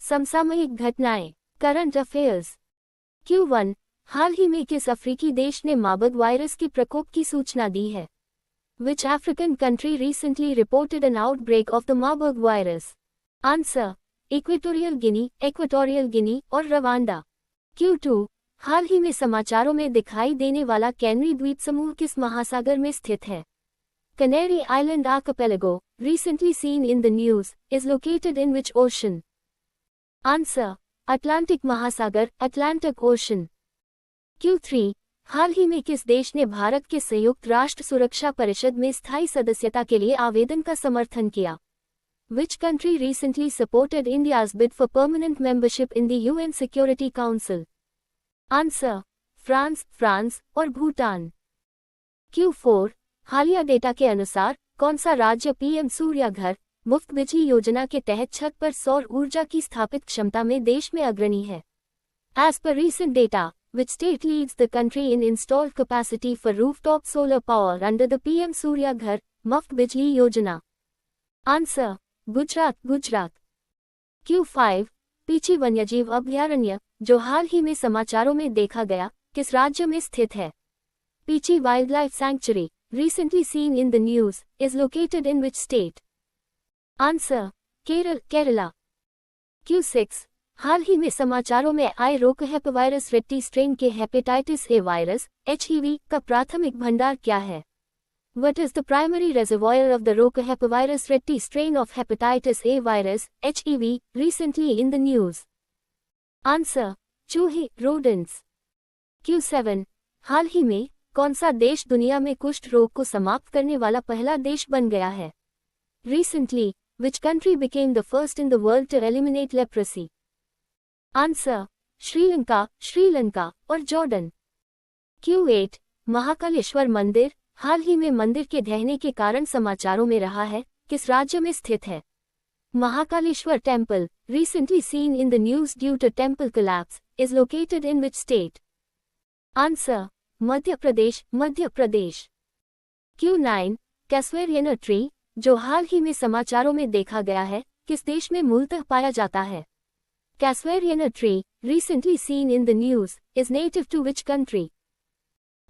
समसामयिक घटनाएं, current affairs. Q1, हाल ही में किस अफ्रीकी देश ने मार्बर्ग वायरस के प्रकोप की सूचना दी है? Which African country recently reported an outbreak of the Marburg virus? Answer: Equatorial Guinea और रवांडा। Q2, हाल ही में समाचारों में दिखाई देने वाला कैनरी द्वीप समूह किस महासागर में स्थित है? Canary Island Archipelago, recently seen in the news, is located in which ocean? Answer: Atlantic महासागर, अटलांटिक ओशन। Q3, हाल ही में किस देश ने भारत के संयुक्त राष्ट्र सुरक्षा परिषद में स्थायी सदस्यता के लिए आवेदन का समर्थन किया? Which country recently supported India's bid for permanent membership in the UN Security Council? Answer: France और भूटान। Q4, हालिया डेटा के अनुसार कौन सा राज्य पीएम सूर्य घर मुफ्त बिजली योजना के तहत छत पर सौर ऊर्जा की स्थापित क्षमता में देश में अग्रणी है? As per recent data, which state leads the country in installed capacity for rooftop solar power under the PM Surya Ghar मुफ्त बिजली योजना? Answer: गुजरात। Q5, पीची वन्यजीव अभयारण्य, जो हाल ही में समाचारों में देखा गया, किस राज्य में स्थित है? Peechi wildlife sanctuary, recently seen in the news, is located in which state? Answer: Kerala. Q6, हाल ही में समाचारों में आए रोकहेपवायरस रेट्टी स्ट्रेन के हेपेटाइटिस ए वायरस (HIV) का प्राथमिक भंडार क्या है? What is the primary reservoir of the rocahepavirus रेट्टी strain of hepatitis A virus (HIV) recently in the news? Answer: चूहे, rodents। Q7, हाल ही में कौन सा देश दुनिया में कुष्ठ रोग को समाप्त करने वाला पहला देश बन गया है? Recently, which country became the first in the world to eliminate leprosy? Answer: Sri Lanka और जॉर्डन। Q8, महाकालेश्वर मंदिर, हाल ही में मंदिर के ढहने के कारण समाचारों में रहा है, किस राज्य में स्थित है? Mahakaleshwar temple, recently seen in the news due to temple collapse, is located in which state? Answer: Madhya Pradesh. Q9, casuarina tree, जो हाल ही में समाचारों में देखा गया है, किस देश में मूलतः पाया जाता है? Caswariana tree, recently seen in the news, is native to which country?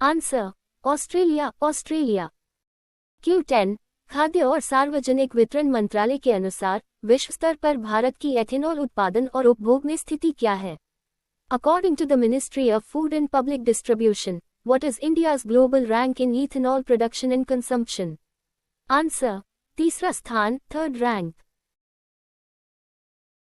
Answer: Australia. Q10, खाद्य और सार्वजनिक वितरण मंत्रालय के अनुसार विश्व स्तर पर भारत की एथेनॉल उत्पादन और उपभोग में स्थिति क्या है? According to the Ministry of Food and Public Distribution, what is India's global rank in ethanol production and consumption? Answer: तीसरा स्थान, थर्ड रैंक।